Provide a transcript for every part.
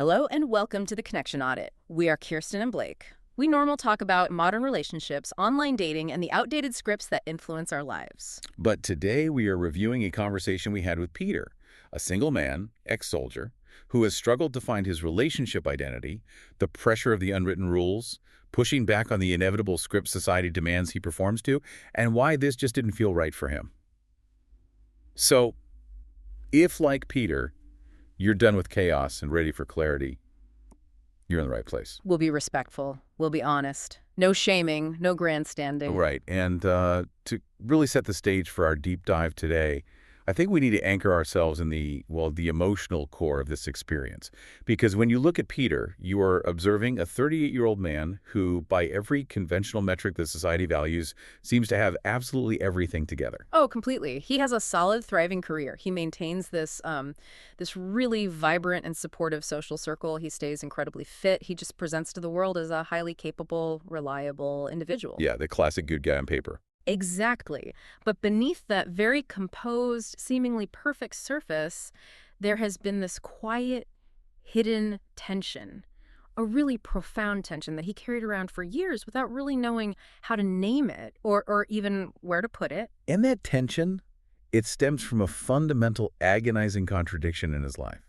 Hello and welcome to the Connection Audit. We are Kirsten and Blake. We normally talk about modern relationships, online dating, and the outdated scripts that influence our lives. But today we are reviewing a conversation we had with Peter, a single man, ex-soldier, who has struggled to find his relationship identity, the pressure of the unwritten rules, pushing back on the inevitable scripts society demands he performs to, and why this just didn't feel right for him. So, if, like Peter, you're done with chaos and ready for clarity, you're in the right place. We'll be respectful. We'll be honest. No shaming, no grandstanding. Right, and to really set the stage for our deep dive today, I think we need to anchor ourselves in the emotional core of this experience. Because when you look at Peter, you are observing a 38-year-old man who, by every conventional metric that society values, seems to have absolutely everything together. Oh, completely. He has a solid, thriving career. He maintains this really vibrant and supportive social circle. He stays incredibly fit. He just presents to the world as a highly capable, reliable individual. Yeah, the classic good guy on paper. Exactly. But beneath that very composed, seemingly perfect surface, there has been this quiet, hidden tension, a really profound tension that he carried around for years without really knowing how to name it or even where to put it. And that tension, it stems from a fundamental, agonizing contradiction in his life.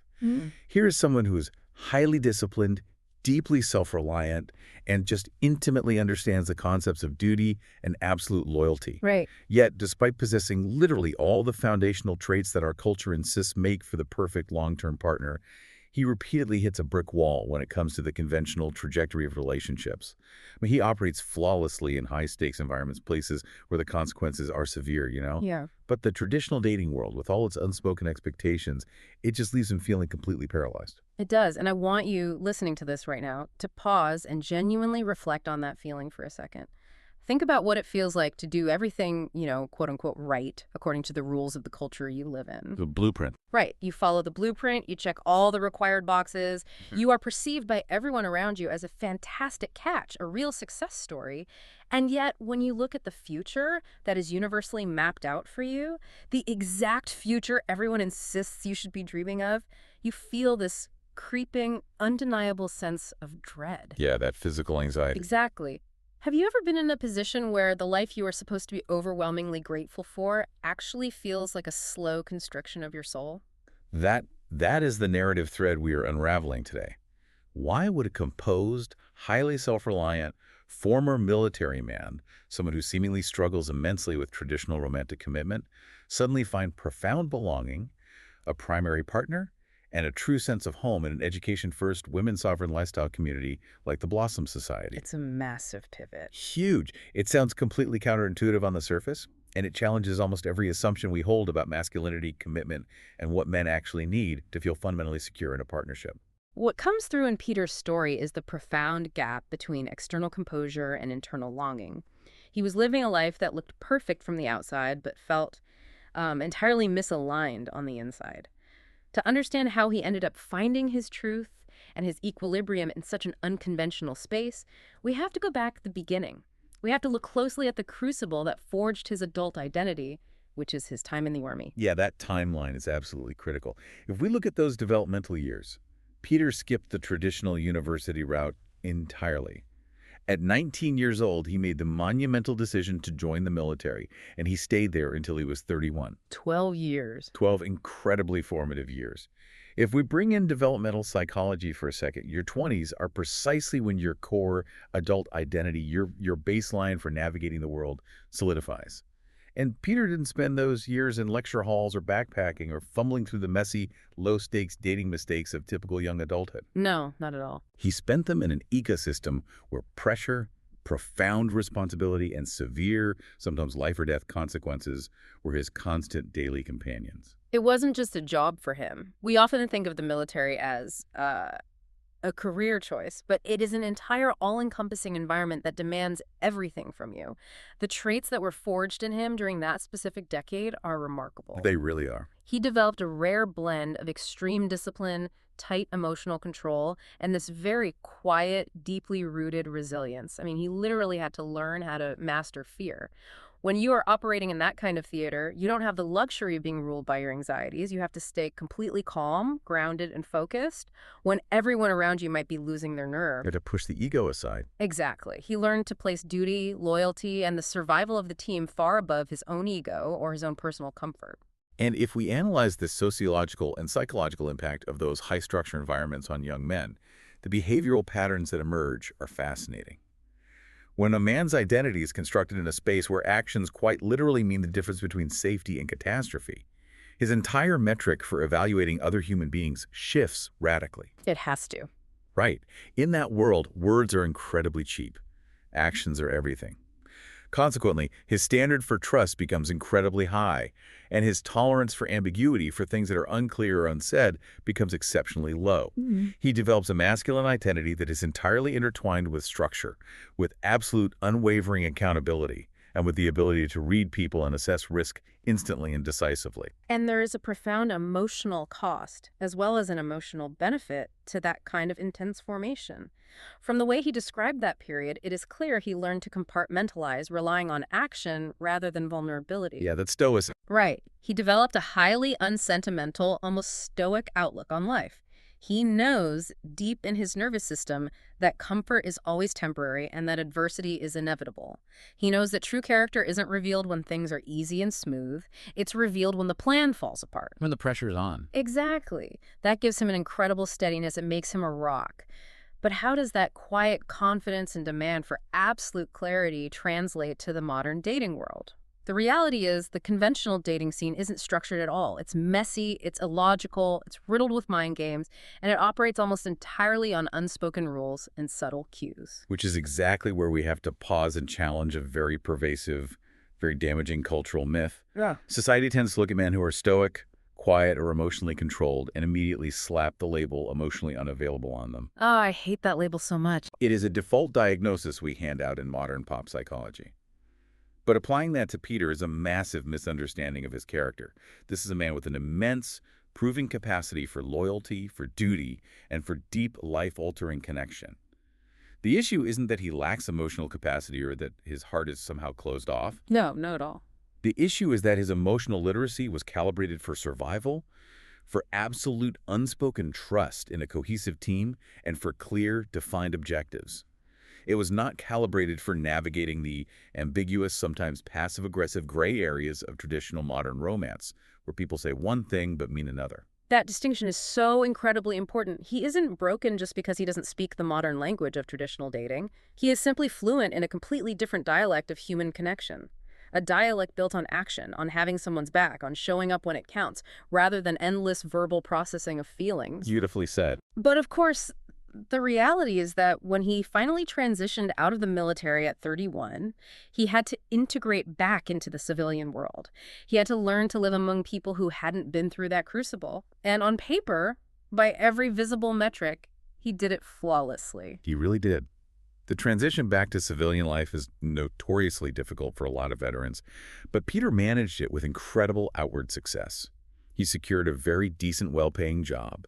Here is someone who is highly disciplined, deeply self-reliant, and just intimately understands the concepts of duty and absolute loyalty. Right. Yet, despite possessing literally all the foundational traits that our culture insists make for the perfect long-term partner, he repeatedly hits a brick wall when it comes to the conventional trajectory of relationships. I mean, he operates flawlessly in high-stakes environments, places where the consequences are severe, Yeah. But the traditional dating world, with all its unspoken expectations, it just leaves him feeling completely paralyzed. It does. And I want you listening to this right now to pause and genuinely reflect on that feeling for a second. Think about what it feels like to do everything, quote unquote, right, according to the rules of the culture you live in. The blueprint. Right. You follow the blueprint, you check all the required boxes. You are perceived by everyone around you as a fantastic catch, a real success story. And yet, when you look at the future that is universally mapped out for you, the exact future everyone insists you should be dreaming of, you feel this creeping, undeniable sense of dread. Yeah, that physical anxiety. Exactly. Have you ever been in a position where the life you are supposed to be overwhelmingly grateful for actually feels like a slow constriction of your soul? That is the narrative thread we are unraveling today. Why would a composed, highly self-reliant, former military man, someone who seemingly struggles immensely with traditional romantic commitment, suddenly find profound belonging, a primary partner, and a true sense of home in an education-first, women-sovereign lifestyle community like the Blossom Society? It's a massive pivot. Huge. It sounds completely counterintuitive on the surface, and it challenges almost every assumption we hold about masculinity, commitment, and what men actually need to feel fundamentally secure in a partnership. What comes through in Peter's story is the profound gap between external composure and internal longing. He was living a life that looked perfect from the outside, but felt entirely misaligned on the inside. To understand how he ended up finding his truth and his equilibrium in such an unconventional space, we have to go back to the beginning. We have to look closely at the crucible that forged his adult identity, which is his time in the Army. Yeah, that timeline is absolutely critical. If we look at those developmental years, Peter skipped the traditional university route entirely. At 19 years old, he made the monumental decision to join the military, and he stayed there until he was 31. 12 years. 12 incredibly formative years. If we bring in developmental psychology for a second, your 20s are precisely when your core adult identity, your baseline for navigating the world, solidifies. And Peter didn't spend those years in lecture halls or backpacking or fumbling through the messy, low-stakes dating mistakes of typical young adulthood. No, not at all. He spent them in an ecosystem where pressure, profound responsibility, and severe, sometimes life-or-death consequences were his constant daily companions. It wasn't just a job for him. We often think of the military as a career choice, but it is an entire all-encompassing environment that demands everything from you. The traits that were forged in him during that specific decade are remarkable. They really are. He developed a rare blend of extreme discipline, tight emotional control, and this very quiet, deeply rooted resilience. I mean, he literally had to learn how to master fear. When you are operating in that kind of theater, you don't have the luxury of being ruled by your anxieties. You have to stay completely calm, grounded, and focused when everyone around you might be losing their You nerve. have to push the ego aside. Exactly. He learned to place duty, loyalty, and the survival of the team far above his own ego or his own personal comfort. And if we analyze the sociological and psychological impact of those high-structure environments on young men, the behavioral patterns that emerge are fascinating. When a man's identity is constructed in a space where actions quite literally mean the difference between safety and catastrophe, his entire metric for evaluating other human beings shifts radically. It has to. Right. In that world, words are incredibly cheap. Actions are everything. Consequently, his standard for trust becomes incredibly high, and his tolerance for ambiguity, for things that are unclear or unsaid, becomes exceptionally low. He develops a masculine identity that is entirely intertwined with structure, with absolute unwavering accountability, and with the ability to read people and assess risk instantly and decisively. And there is a profound emotional cost, as well as an emotional benefit, to that kind of intense formation. From the way he described that period, it is clear he learned to compartmentalize, relying on action rather than vulnerability. Yeah, that's stoicism. Right. He developed a highly unsentimental, almost stoic outlook on life. He knows deep in his nervous system that comfort is always temporary and that adversity is inevitable. He knows that true character isn't revealed when things are easy and smooth. It's revealed when the plan falls apart. When the pressure's on. Exactly. That gives him an incredible steadiness. It makes him a rock. But how does that quiet confidence and demand for absolute clarity translate to the modern dating world? The reality is the conventional dating scene isn't structured at all. It's messy, it's illogical, it's riddled with mind games, and it operates almost entirely on unspoken rules and subtle cues. Which is exactly where we have to pause and challenge a very pervasive, very damaging cultural myth. Yeah. Society tends to look at men who are stoic, quiet, or emotionally controlled and immediately slap the label emotionally unavailable on them. Oh, I hate that label so much. It is a default diagnosis we hand out in modern pop psychology. But applying that to Peter is a massive misunderstanding of his character. This is a man with an immense, proven capacity for loyalty, for duty, and for deep, life-altering connection. The issue isn't that he lacks emotional capacity or that his heart is somehow closed off. No, not at all. The issue is that his emotional literacy was calibrated for survival, for absolute unspoken trust in a cohesive team, and for clear, defined objectives. It was not calibrated for navigating the ambiguous, sometimes passive-aggressive gray areas of traditional modern romance, where people say one thing but mean another. That distinction is so incredibly important. He isn't broken just because he doesn't speak the modern language of traditional dating. He is simply fluent in a completely different dialect of human connection. A dialect built on action, on having someone's back, on showing up when it counts, rather than endless verbal processing of feelings. Beautifully said. But of course, the reality is that when he finally transitioned out of the military at 31, he had to integrate back into the civilian world. He had to learn to live among people who hadn't been through that crucible. And on paper, by every visible metric, he did it flawlessly. He really did. The transition back to civilian life is notoriously difficult for a lot of veterans, but Peter managed it with incredible outward success. He secured a very decent, well-paying job.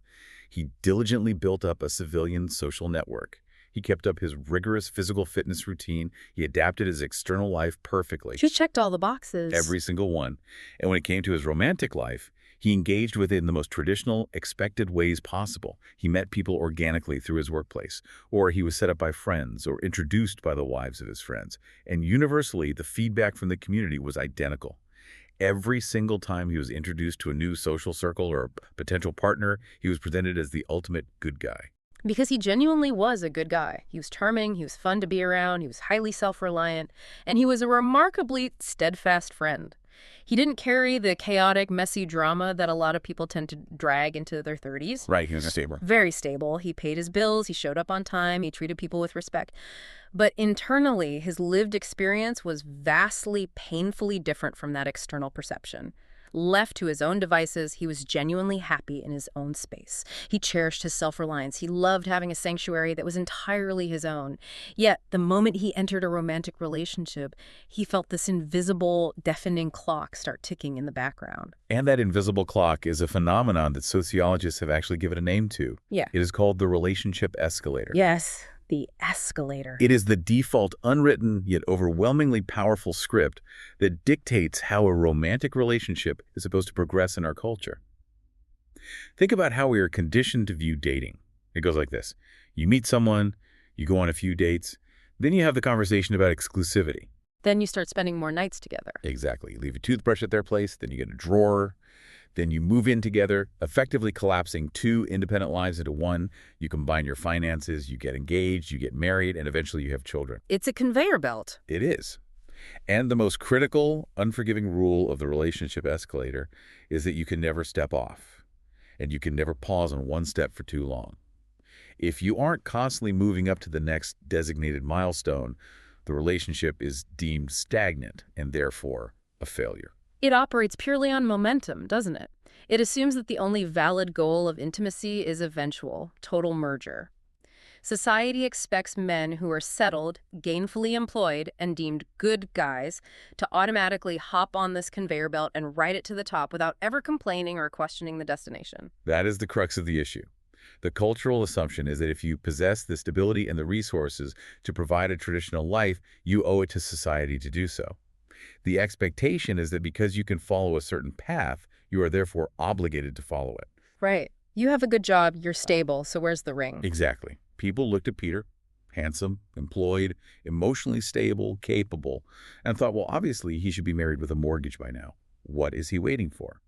He diligently built up a civilian social network. He kept up his rigorous physical fitness routine. He adapted his external life perfectly. She checked all the boxes. Every single one. And when it came to his romantic life, he engaged with it in the most traditional, expected ways possible. He met people organically through his workplace, or he was set up by friends or introduced by the wives of his friends. And universally, the feedback from the community was identical. Every single time he was introduced to a new social circle or a potential partner, he was presented as the ultimate good guy. Because he genuinely was a good guy. He was charming, he was fun to be around, he was highly self-reliant, and he was a remarkably steadfast friend. He didn't carry the chaotic, messy drama that a lot of people tend to drag into their 30s. Right, he was stable. Very stable. He paid his bills, he showed up on time, he treated people with respect. But internally, his lived experience was vastly, painfully different from that external perception. Left to his own devices, he was genuinely happy in his own space. He cherished his self-reliance. He loved having a sanctuary that was entirely his own. Yet, the moment he entered a romantic relationship, he felt this invisible, deafening clock start ticking in the background. And that invisible clock is a phenomenon that sociologists have actually given a name to. Yeah. It is called the relationship escalator. Yes. The escalator. It is the default, unwritten, yet overwhelmingly powerful script that dictates how a romantic relationship is supposed to progress in our culture. Think about how we are conditioned to view dating. It goes like this. You meet someone, you go on a few dates, then you have the conversation about exclusivity. Then you start spending more nights together. Exactly. You leave a toothbrush at their place, then you get a drawer, then you move in together, effectively collapsing two independent lives into one. You combine your finances, you get engaged, you get married, and eventually you have children. It's a conveyor belt. It is. And the most critical, unforgiving rule of the relationship escalator is that you can never step off, and you can never pause on one step for too long. If you aren't constantly moving up to the next designated milestone, the relationship is deemed stagnant and therefore a failure. It operates purely on momentum, doesn't it? It assumes that the only valid goal of intimacy is eventual, total merger. Society expects men who are settled, gainfully employed, and deemed good guys to automatically hop on this conveyor belt and ride it to the top without ever complaining or questioning the destination. That is the crux of the issue. The cultural assumption is that if you possess the stability and the resources to provide a traditional life, you owe it to society to do so. The expectation is that because you can follow a certain path, you are therefore obligated to follow it. Right. You have a good job, you're stable, so where's the ring? Exactly. People looked at Peter, handsome, employed, emotionally stable, capable, and thought, well, obviously he should be married with a mortgage by now. What is he waiting for?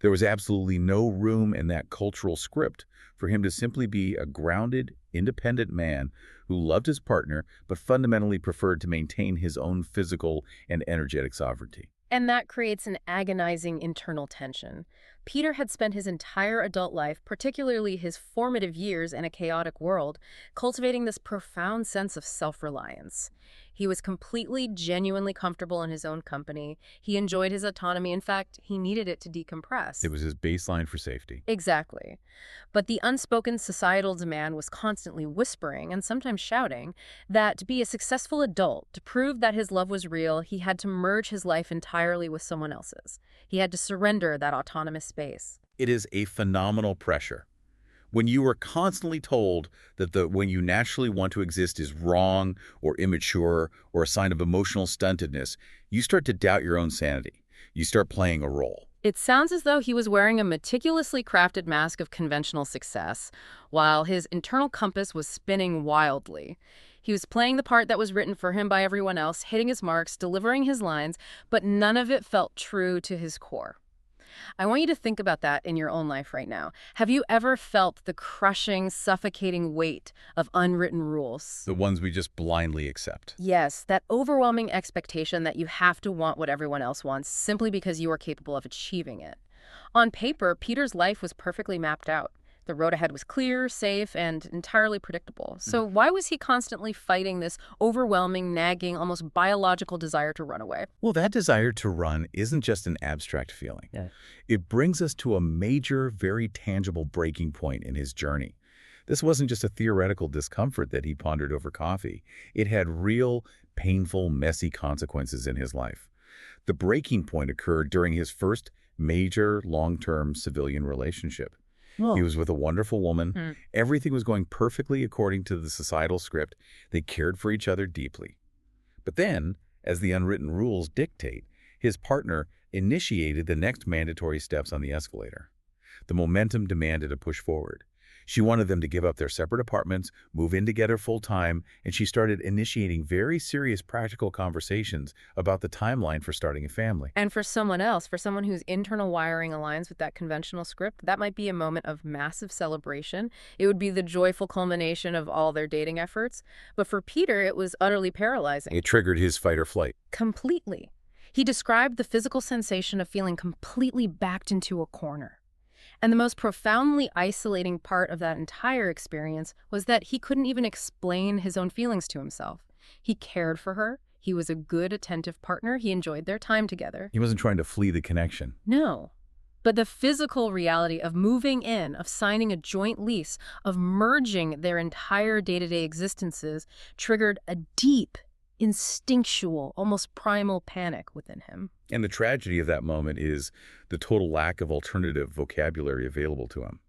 There was absolutely no room in that cultural script for him to simply be a grounded, independent man who loved his partner but fundamentally preferred to maintain his own physical and energetic sovereignty. And that creates an agonizing internal tension. Peter had spent his entire adult life, particularly his formative years in a chaotic world, cultivating this profound sense of self-reliance. He was completely, genuinely comfortable in his own company. He enjoyed his autonomy. In fact, he needed it to decompress. It was his baseline for safety. Exactly. But the unspoken societal demand was constantly whispering, and sometimes shouting, that to be a successful adult, to prove that his love was real, he had to merge his life entirely with someone else's. He had to surrender that autonomous space. It is a phenomenal pressure. When you are constantly told that the when you naturally want to exist is wrong or immature or a sign of emotional stuntedness, you start to doubt your own sanity. You start playing a role. It sounds as though he was wearing a meticulously crafted mask of conventional success, while his internal compass was spinning wildly. He was playing the part that was written for him by everyone else, hitting his marks, delivering his lines, but none of it felt true to his core. I want you to think about that in your own life right now. Have you ever felt the crushing, suffocating weight of unwritten rules? The ones we just blindly accept. Yes, that overwhelming expectation that you have to want what everyone else wants simply because you are capable of achieving it. On paper, Peter's life was perfectly mapped out. The road ahead was clear, safe, and entirely predictable. So why was he constantly fighting this overwhelming, nagging, almost biological desire to run away? Well, that desire to run isn't just an abstract feeling. Yeah. It brings us to a major, very tangible breaking point in his journey. This wasn't just a theoretical discomfort that he pondered over coffee. It had real, painful, messy consequences in his life. The breaking point occurred during his first major, long-term civilian relationship. Whoa. He was with a wonderful woman. Everything was going perfectly according to the societal script. They cared for each other deeply. But then, as the unwritten rules dictate, his partner initiated the next mandatory steps on the escalator. The momentum demanded a push forward. She wanted them to give up their separate apartments, move in together full-time, and she started initiating very serious practical conversations about the timeline for starting a family. And for someone else, for someone whose internal wiring aligns with that conventional script, that might be a moment of massive celebration. It would be the joyful culmination of all their dating efforts. But for Peter, it was utterly paralyzing. It triggered his fight or flight. Completely. He described the physical sensation of feeling completely backed into a corner. And the most profoundly isolating part of that entire experience was that he couldn't even explain his own feelings to himself. He cared for her. He was a good, attentive partner. He enjoyed their time together. He wasn't trying to flee the connection. No. But the physical reality of moving in, of signing a joint lease, of merging their entire day-to-day existences triggered a deep, instinctual, almost primal panic within him. And the tragedy of that moment is the total lack of alternative vocabulary available to him.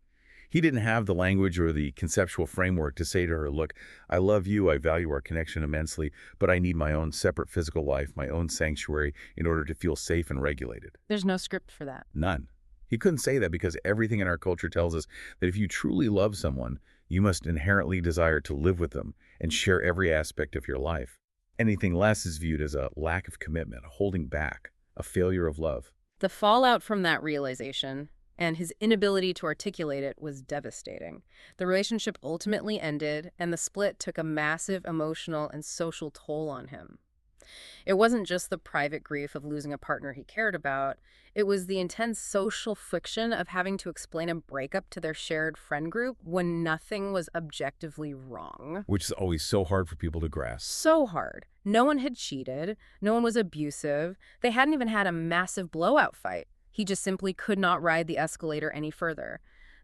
He didn't have the language or the conceptual framework to say to her, look, I love you, I value our connection immensely, but I need my own separate physical life, my own sanctuary in order to feel safe and regulated. There's no script for that. None. He couldn't say that because everything in our culture tells us that if you truly love someone, you must inherently desire to live with them and share every aspect of your life. Anything less is viewed as a lack of commitment, a holding back, a failure of love. The fallout from that realization and his inability to articulate it was devastating. The relationship ultimately ended, and the split took a massive emotional and social toll on him. It wasn't just the private grief of losing a partner he cared about. It was the intense social friction of having to explain a breakup to their shared friend group when nothing was objectively wrong. Which is always so hard for people to grasp. So hard. No one had cheated. No one was abusive. They hadn't even had a massive blowout fight. He just simply could not ride the escalator any further.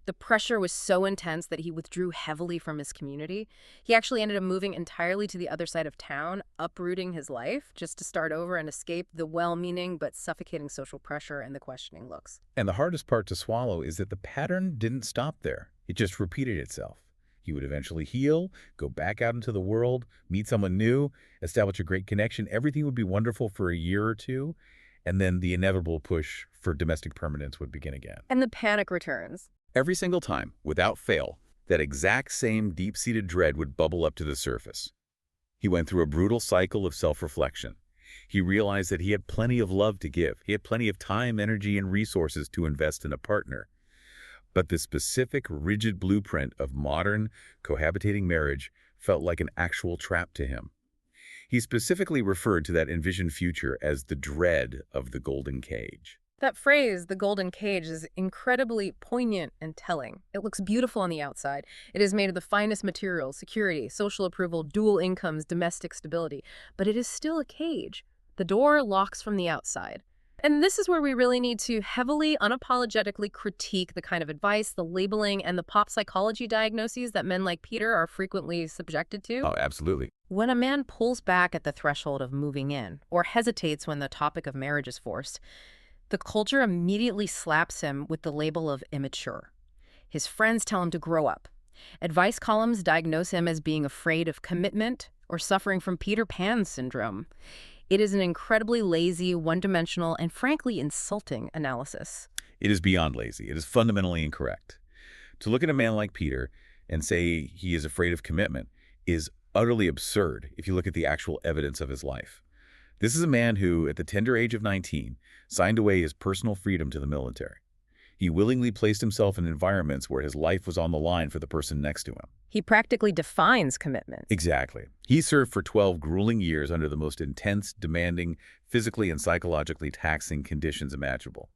The pressure was so intense that he withdrew heavily from his community. He actually ended up moving entirely to the other side of town, uprooting his life just to start over and escape the well-meaning but suffocating social pressure and the questioning looks. And the hardest part to swallow is that the pattern didn't stop there. It just repeated itself. He would eventually heal, go back out into the world, meet someone new, establish a great connection. Everything would be wonderful for a year or two, and then the inevitable push for domestic permanence would begin again. And the panic returns. Every single time, without fail, that exact same deep-seated dread would bubble up to the surface. He went through a brutal cycle of self-reflection. He realized that he had plenty of love to give. He had plenty of time, energy, and resources to invest in a partner. But the specific, rigid blueprint of modern, cohabitating marriage felt like an actual trap to him. He specifically referred to that envisioned future as the dread of the golden cage. That phrase, the golden cage, is incredibly poignant and telling. It looks beautiful on the outside. It is made of the finest materials, security, social approval, dual incomes, domestic stability. But it is still a cage. The door locks from the outside. And this is where we really need to heavily, unapologetically critique the kind of advice, the labeling, and the pop psychology diagnoses that men like Peter are frequently subjected to. Oh, absolutely. When a man pulls back at the threshold of moving in, or hesitates when the topic of marriage is forced, the culture immediately slaps him with the label of immature. His friends tell him to grow up. Advice columns diagnose him as being afraid of commitment or suffering from Peter Pan syndrome. It is an incredibly lazy, one-dimensional, and frankly insulting analysis. It is beyond lazy. It is fundamentally incorrect. To look at a man like Peter and say he is afraid of commitment is utterly absurd if you look at the actual evidence of his life. This is a man who, at the tender age of 19, signed away his personal freedom to the military. He willingly placed himself in environments where his life was on the line for the person next to him. He practically defines commitment. Exactly. He served for 12 grueling years under the most intense, demanding, physically and psychologically taxing conditions imaginable.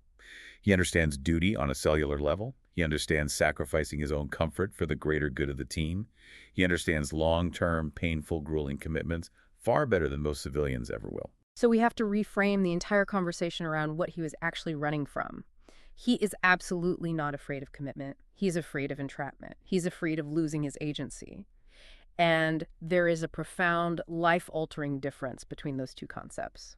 He understands duty on a cellular level. He understands sacrificing his own comfort for the greater good of the team. He understands long-term, painful, grueling commitments far better than most civilians ever will. So we have to reframe the entire conversation around what he was actually running from. He is absolutely not afraid of commitment. He's afraid of entrapment. He's afraid of losing his agency. And there is a profound, life-altering difference between those two concepts.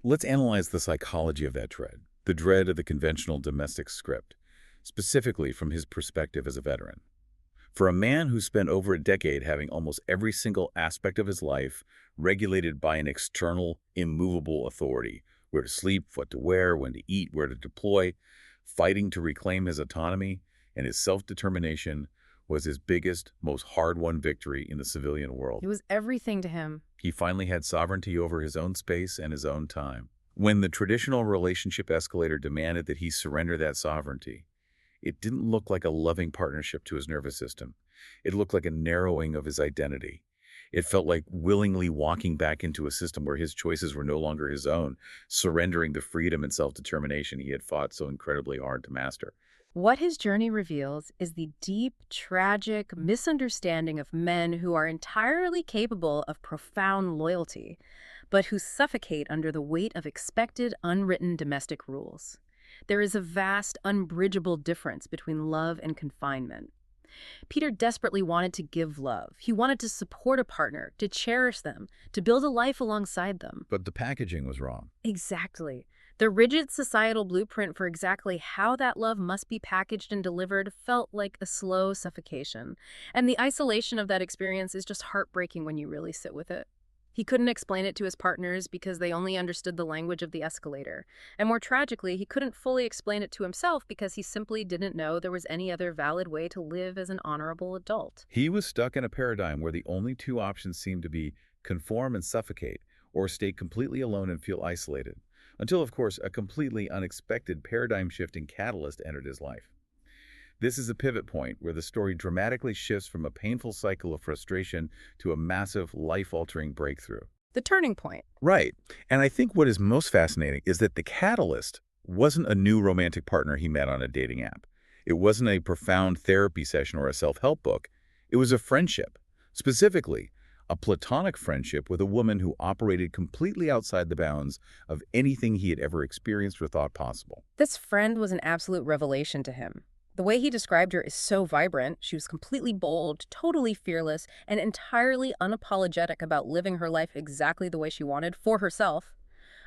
Let's analyze the psychology of that dread, the dread of the conventional domestic script, specifically from his perspective as a veteran. For a man who spent over a decade having almost every single aspect of his life regulated by an external, immovable authority, where to sleep, what to wear, when to eat, where to deploy, fighting to reclaim his autonomy and his self-determination was his biggest, most hard-won victory in the civilian world. It was everything to him. He finally had sovereignty over his own space and his own time. When the traditional relationship escalator demanded that he surrender that sovereignty, it didn't look like a loving partnership to his nervous system. It looked like a narrowing of his identity. It felt like willingly walking back into a system where his choices were no longer his own, surrendering the freedom and self-determination he had fought so incredibly hard to master. What his journey reveals is the deep, tragic misunderstanding of men who are entirely capable of profound loyalty, but who suffocate under the weight of expected, unwritten domestic rules. There is a vast, unbridgeable difference between love and confinement. Peter desperately wanted to give love. He wanted to support a partner, to cherish them, to build a life alongside them. But the packaging was wrong. Exactly. The rigid societal blueprint for exactly how that love must be packaged and delivered felt like a slow suffocation. And the isolation of that experience is just heartbreaking when you really sit with it. He couldn't explain it to his partners because they only understood the language of the escalator. And more tragically, he couldn't fully explain it to himself because he simply didn't know there was any other valid way to live as an honorable adult. He was stuck in a paradigm where the only two options seemed to be conform and suffocate, or stay completely alone and feel isolated. Until, of course, a completely unexpected paradigm-shifting catalyst entered his life. This is a pivot point where the story dramatically shifts from a painful cycle of frustration to a massive, life-altering breakthrough. The turning point. Right. And I think what is most fascinating is that the catalyst wasn't a new romantic partner he met on a dating app. It wasn't a profound therapy session or a self-help book. It was a friendship. Specifically, a platonic friendship with a woman who operated completely outside the bounds of anything he had ever experienced or thought possible. This friend was an absolute revelation to him. The way he described her is so vibrant. She was completely bold, totally fearless, and entirely unapologetic about living her life exactly the way she wanted for herself.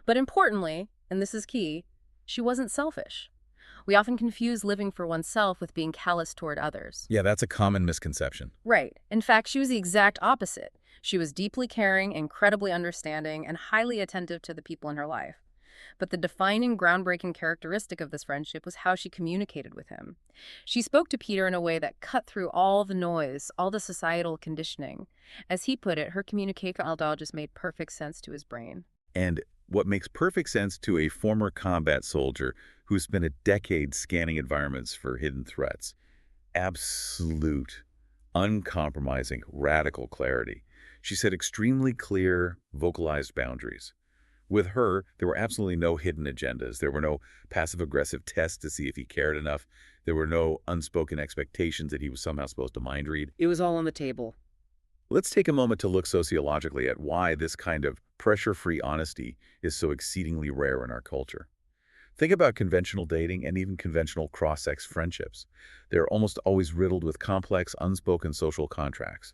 But importantly, and this is key, she wasn't selfish. We often confuse living for oneself with being callous toward others. Yeah, that's a common misconception. Right. In fact, she was the exact opposite. She was deeply caring, incredibly understanding, and highly attentive to the people in her life. But the defining, groundbreaking characteristic of this friendship was how she communicated with him. She spoke to Peter in a way that cut through all the noise, all the societal conditioning. As he put it, her communication style just made perfect sense to his brain. And what makes perfect sense to a former combat soldier who spent a decade scanning environments for hidden threats. Absolute, uncompromising, radical clarity. She set extremely clear, vocalized boundaries. With her, there were absolutely no hidden agendas. There were no passive-aggressive tests to see if he cared enough. There were no unspoken expectations that he was somehow supposed to mind read. It was all on the table. Let's take a moment to look sociologically at why this kind of pressure-free honesty is so exceedingly rare in our culture. Think about conventional dating and even conventional cross-sex friendships. They're almost always riddled with complex, unspoken social contracts.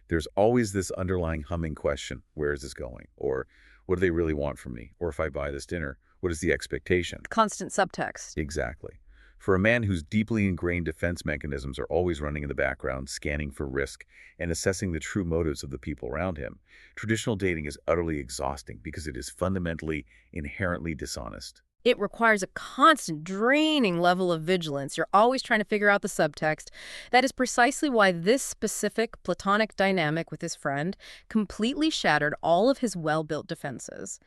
There's always this underlying humming question, where is this going? Or what do they really want from me? Or if I buy this dinner, what is the expectation? Constant subtext. Exactly. For a man whose deeply ingrained defense mechanisms are always running in the background, scanning for risk, and assessing the true motives of the people around him, traditional dating is utterly exhausting because it is fundamentally, inherently dishonest. It requires a constant, draining level of vigilance. You're always trying to figure out the subtext. That is precisely why this specific platonic dynamic with his friend completely shattered all of his well-built defenses.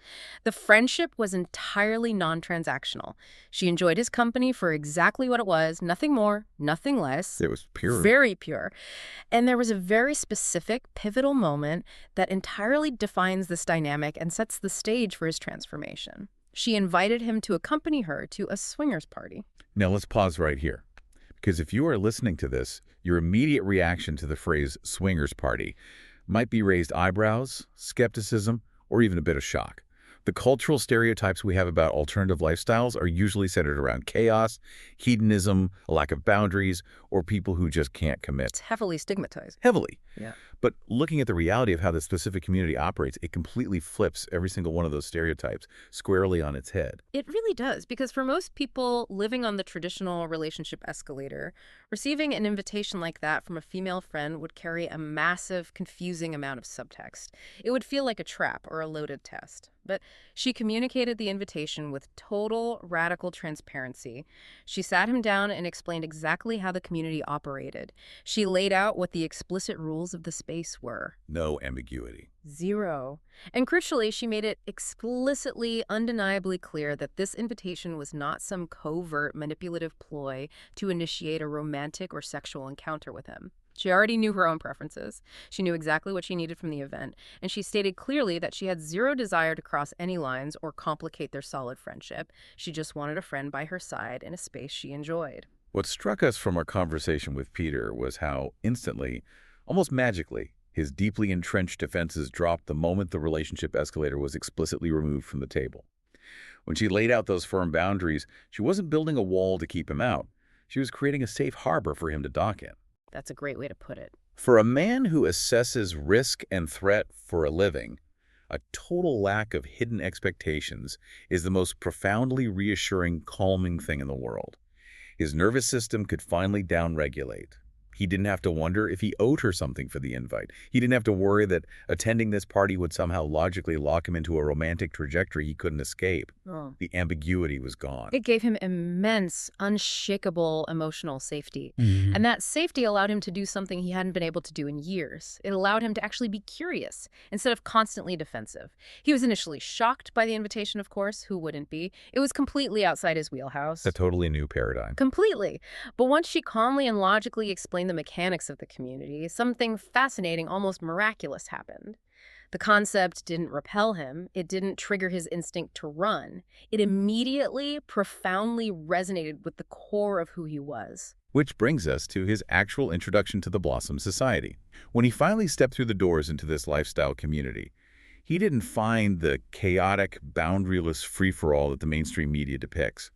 The friendship was entirely non-transactional. She enjoyed his company for exactly what it was, nothing more, nothing less. It was pure. Very pure. And there was a very specific, pivotal moment that entirely defines this dynamic and sets the stage for his transformation. She invited him to accompany her to a swingers party. Now let's pause right here. Because if you are listening to this, your immediate reaction to the phrase swingers party might be raised eyebrows, skepticism, or even a bit of shock. The cultural stereotypes we have about alternative lifestyles are usually centered around chaos, hedonism, a lack of boundaries, or people who just can't commit. It's heavily stigmatized. Heavily. Yeah. But looking at the reality of how this specific community operates, it completely flips every single one of those stereotypes squarely on its head. It really does, because for most people living on the traditional relationship escalator, receiving an invitation like that from a female friend would carry a massive, confusing amount of subtext. It would feel like a trap or a loaded test. But she communicated the invitation with total, radical transparency. She sat him down and explained exactly how the community operated. She laid out what the explicit rules of the space were. No ambiguity. Zero. And crucially, she made it explicitly, undeniably clear that this invitation was not some covert, manipulative ploy to initiate a romantic or sexual encounter with him. She already knew her own preferences. She knew exactly what she needed from the event, and she stated clearly that she had zero desire to cross any lines or complicate their solid friendship. She just wanted a friend by her side in a space she enjoyed. What struck us from our conversation with Peter was how instantly, almost magically, his deeply entrenched defenses dropped the moment the relationship escalator was explicitly removed from the table. When she laid out those firm boundaries, she wasn't building a wall to keep him out. She was creating a safe harbor for him to dock in. That's a great way to put it. For a man who assesses risk and threat for a living, A total lack of hidden expectations is the most profoundly reassuring, calming thing in the world. His nervous system could finally downregulate. He didn't have to wonder if he owed her something for the invite. He didn't have to worry that attending this party would somehow logically lock him into a romantic trajectory he couldn't escape. Oh. The ambiguity was gone. It gave him immense, unshakable emotional safety. And that safety allowed him to do something he hadn't been able to do in years. It allowed him to actually be curious instead of constantly defensive. He was initially shocked by the invitation, of course. Who wouldn't be? It was completely outside his wheelhouse. A totally new paradigm. Completely. But once she calmly and logically explained the mechanics of the community, something fascinating, almost miraculous happened. The concept didn't repel him. It didn't trigger his instinct to run. It immediately, profoundly resonated with the core of who he was. Which brings us to his actual introduction to the Blossom Society. When he finally stepped through the doors into this lifestyle community, he didn't find the chaotic, boundaryless free-for-all that the mainstream media depicts.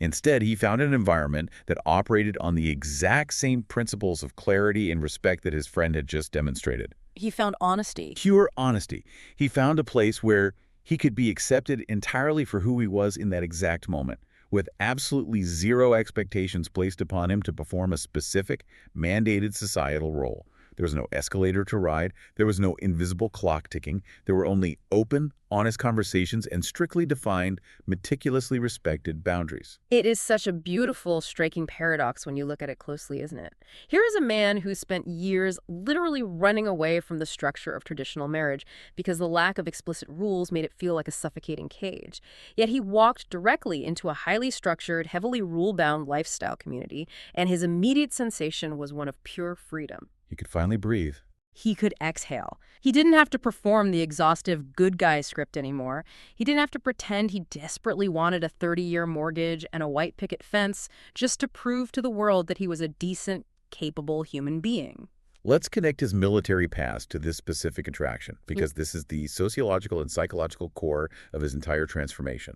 Instead, he found an environment that operated on the exact same principles of clarity and respect that his friend had just demonstrated. He found honesty. Pure honesty. He found a place where he could be accepted entirely for who he was in that exact moment, with absolutely zero expectations placed upon him to perform a specific, mandated societal role. There was no escalator to ride. There was no invisible clock ticking. There were only open, honest conversations and strictly defined, meticulously respected boundaries. It is such a beautiful, striking paradox when you look at it closely, isn't it? Here is a man who spent years literally running away from the structure of traditional marriage because the lack of explicit rules made it feel like a suffocating cage. Yet he walked directly into a highly structured, heavily rule-bound lifestyle community, and his immediate sensation was one of pure freedom. He could finally breathe. He could exhale. He didn't have to perform the exhaustive good guy script anymore. He didn't have to pretend he desperately wanted a 30-year mortgage and a white picket fence just to prove to the world that he was a decent, capable human being. Let's connect his military past to this specific attraction, because this is the sociological and psychological core of his entire transformation.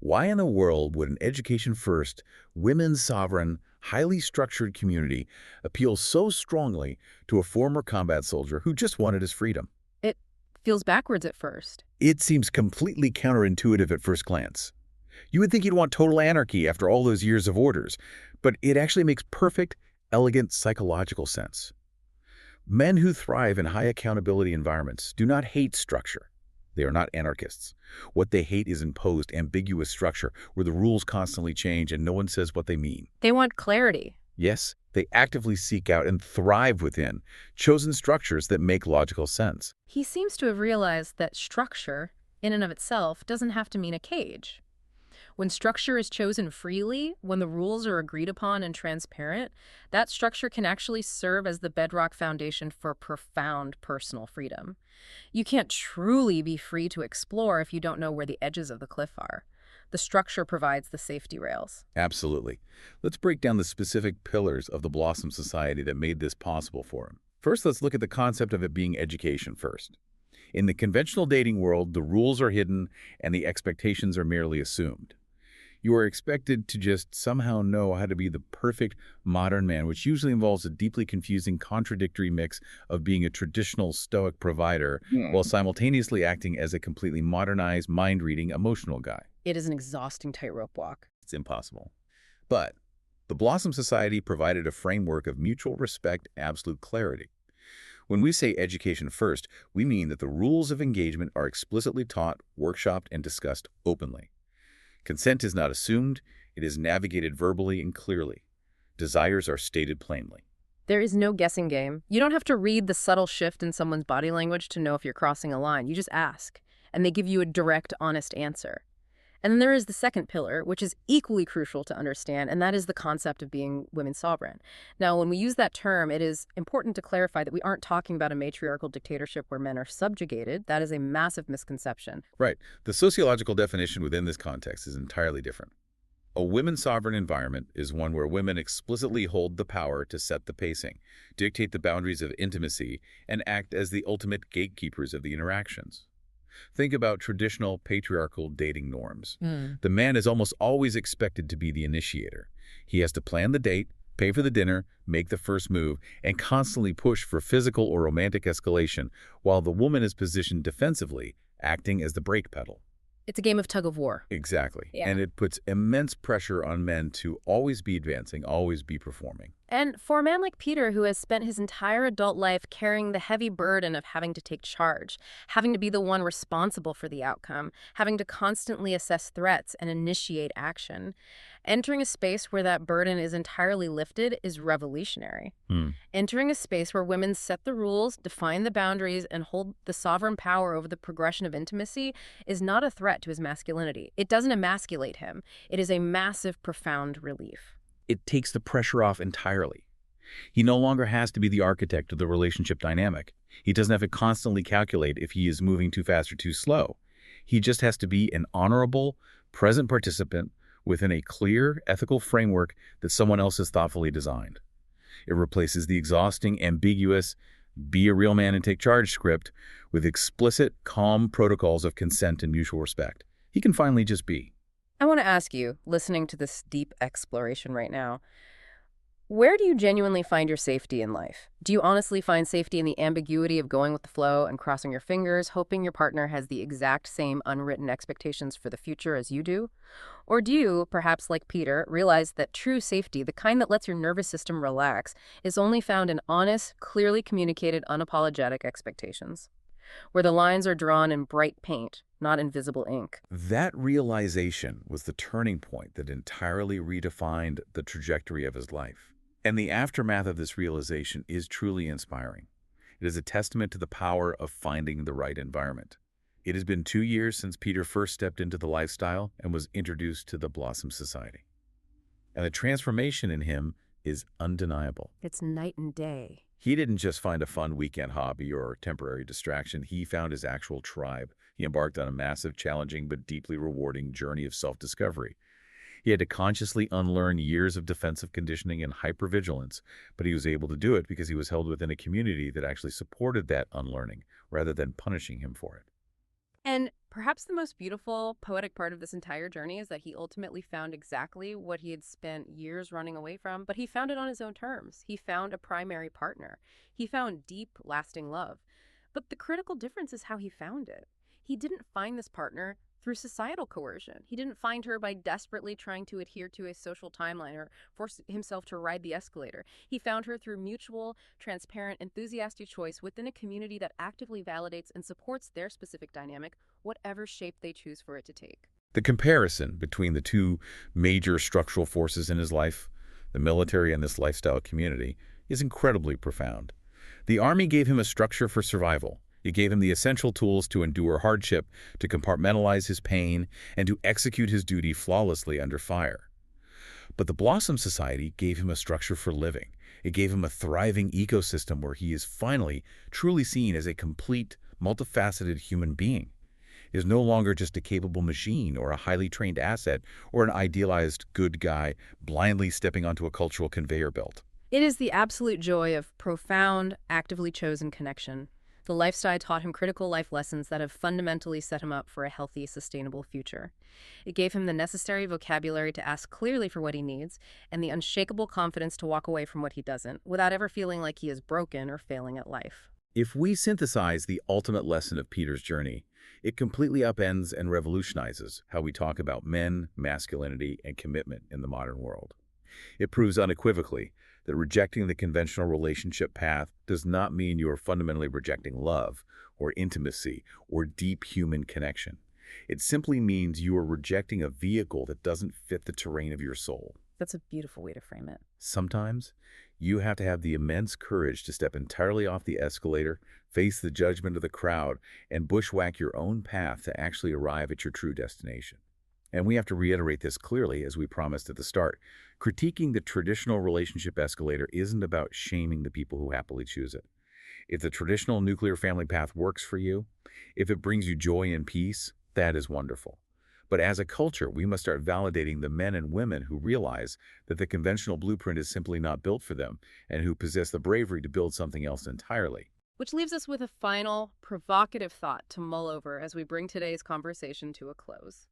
Why in the world would an education-first, women-sovereign, highly structured community appeal so strongly to a former combat soldier who just wanted his freedom? It feels backwards at first. It seems completely counterintuitive at first glance. You would think he'd want total anarchy after all those years of orders, but it actually makes perfect, elegant psychological sense. Men who thrive in high accountability environments do not hate structure. They are not anarchists. What they hate is imposed, ambiguous structure where the rules constantly change and no one says what they mean. They want clarity. Yes, they actively seek out and thrive within chosen structures that make logical sense. He seems to have realized that structure, in and of itself, doesn't have to mean a cage. When structure is chosen freely, when the rules are agreed upon and transparent, that structure can actually serve as the bedrock foundation for profound personal freedom. You can't truly be free to explore if you don't know where the edges of the cliff are. The structure provides the safety rails. Absolutely. Let's break down the specific pillars of the Blossom Society that made this possible for him. First, let's look at the concept of it being education first. In the conventional dating world, the rules are hidden and the expectations are merely assumed. You are expected to just somehow know how to be the perfect modern man, which usually involves a deeply confusing, contradictory mix of being a traditional stoic provider while simultaneously acting as a completely modernized, mind-reading, emotional guy. It is an exhausting tightrope walk. It's impossible. But the Blossom Society provided a framework of mutual respect, absolute clarity. When we say education first, we mean that the rules of engagement are explicitly taught, workshopped, and discussed openly. Consent is not assumed, it is navigated verbally and clearly. Desires are stated plainly. There is no guessing game. You don't have to read the subtle shift in someone's body language to know if you're crossing a line. You just ask, and they give you a direct, honest answer. And then there is the second pillar, which is equally crucial to understand, and that is the concept of being women sovereign. Now, when we use that term, it is important to clarify that we aren't talking about a matriarchal dictatorship where men are subjugated. That is a massive misconception. Right. The sociological definition within this context is entirely different. A women sovereign environment is one where women explicitly hold the power to set the pacing, dictate the boundaries of intimacy, and act as the ultimate gatekeepers of the interactions. Think about traditional patriarchal dating norms. The man is almost always expected to be the initiator. He has to plan the date, pay for the dinner, make the first move, and constantly push for physical or romantic escalation, while the woman is positioned defensively, acting as the brake pedal. It's a game of tug of war. Exactly. Yeah. And it puts immense pressure on men to always be advancing, always be performing. And for a man like Peter, who has spent his entire adult life carrying the heavy burden of having to take charge, having to be the one responsible for the outcome, having to constantly assess threats and initiate action, entering a space where that burden is entirely lifted is revolutionary. Hmm. Entering a space where women set the rules, define the boundaries, and hold the sovereign power over the progression of intimacy is not a threat to his masculinity. It doesn't emasculate him. It is a massive, profound relief. It takes the pressure off entirely. He no longer has to be the architect of the relationship dynamic. He doesn't have to constantly calculate if he is moving too fast or too slow. He just has to be an honorable, present participant within a clear, ethical framework that someone else has thoughtfully designed. It replaces the exhausting, ambiguous, be a real man and take charge script with explicit, calm protocols of consent and mutual respect. He can finally just be. I want to ask you, listening to this deep exploration right now, where do you genuinely find your safety in life? Do you honestly find safety in the ambiguity of going with the flow and crossing your fingers, hoping your partner has the exact same unwritten expectations for the future as you do? Or do you, perhaps like Peter, realize that true safety, the kind that lets your nervous system relax, is only found in honest, clearly communicated, unapologetic expectations, where the lines are drawn in bright paint, not invisible ink? That realization was the turning point that entirely redefined the trajectory of his life. And the aftermath of this realization is truly inspiring. It is a testament to the power of finding the right environment. It has been 2 years since Peter first stepped into the lifestyle and was introduced to the Blossom Society. And the transformation in him is undeniable. It's night and day. He didn't just find a fun weekend hobby or temporary distraction. He found his actual tribe. He embarked on a massive, challenging, but deeply rewarding journey of self-discovery. He had to consciously unlearn years of defensive conditioning and hypervigilance, but he was able to do it because he was held within a community that actually supported that unlearning rather than punishing him for it. And perhaps the most beautiful, poetic part of this entire journey is that he ultimately found exactly what he had spent years running away from, but he found it on his own terms. He found a primary partner. He found deep, lasting love. But the critical difference is how he found it. He didn't find this partner through societal coercion. He didn't find her by desperately trying to adhere to a social timeline or force himself to ride the escalator. He found her through mutual, transparent, enthusiastic choice within a community that actively validates and supports their specific dynamic, whatever shape they choose for it to take. The comparison between the two major structural forces in his life, the military and this lifestyle community, is incredibly profound. The Army gave him a structure for survival. It gave him the essential tools to endure hardship, to compartmentalize his pain, and to execute his duty flawlessly under fire. But the Blossom Society gave him a structure for living. It gave him a thriving ecosystem where he is finally truly seen as a complete, multifaceted human being. He is no longer just a capable machine or a highly trained asset or an idealized good guy blindly stepping onto a cultural conveyor belt. It is the absolute joy of profound, actively chosen connection. The lifestyle taught him critical life lessons that have fundamentally set him up for a healthy, sustainable future. It gave him the necessary vocabulary to ask clearly for what he needs and the unshakable confidence to walk away from what he doesn't, without ever feeling like he is broken or failing at life. If we synthesize the ultimate lesson of Peter's journey, it completely upends and revolutionizes how we talk about men, masculinity, and commitment in the modern world. It proves unequivocally that rejecting the conventional relationship path does not mean you are fundamentally rejecting love or intimacy or deep human connection. It simply means you are rejecting a vehicle that doesn't fit the terrain of your soul. That's a beautiful way to frame it. Sometimes you have to have the immense courage to step entirely off the escalator, face the judgment of the crowd, and bushwhack your own path to actually arrive at your true destination. And we have to reiterate this clearly, as we promised at the start. Critiquing the traditional relationship escalator isn't about shaming the people who happily choose it. If the traditional nuclear family path works for you, if it brings you joy and peace, that is wonderful. But as a culture, we must start validating the men and women who realize that the conventional blueprint is simply not built for them and who possess the bravery to build something else entirely. Which leaves us with a final, provocative thought to mull over as we bring today's conversation to a close.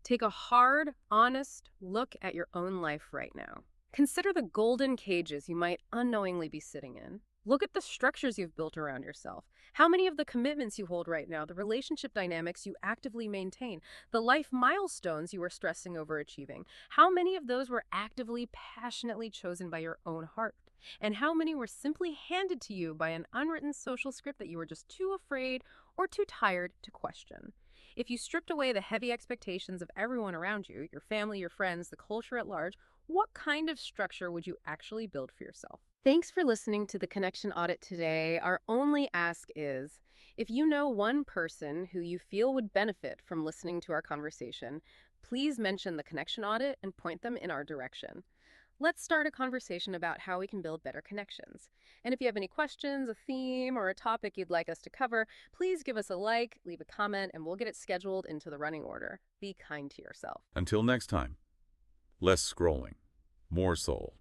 Take a hard, honest look at your own life right now. Consider the golden cages you might unknowingly be sitting in, Look at the structures you've built around yourself. How many of the commitments you hold right now, the relationship dynamics you actively maintain, the life milestones you are stressing over achieving, how many of those were actively, passionately chosen by your own heart? And how many were simply handed to you by an unwritten social script that you were just too afraid or too tired to question? If you stripped away the heavy expectations of everyone around you, your family, your friends, the culture at large, what kind of structure would you actually build for yourself? Thanks for listening to the Connection Audit today. Our only ask is, if you know one person who you feel would benefit from listening to our conversation, please mention the Connection Audit and point them in our direction. Let's start a conversation about how we can build better connections. And if you have any questions, a theme, or a topic you'd like us to cover, please give us a like, leave a comment, and we'll get it scheduled into the running order. Be kind to yourself. Until next time, less scrolling, more soul.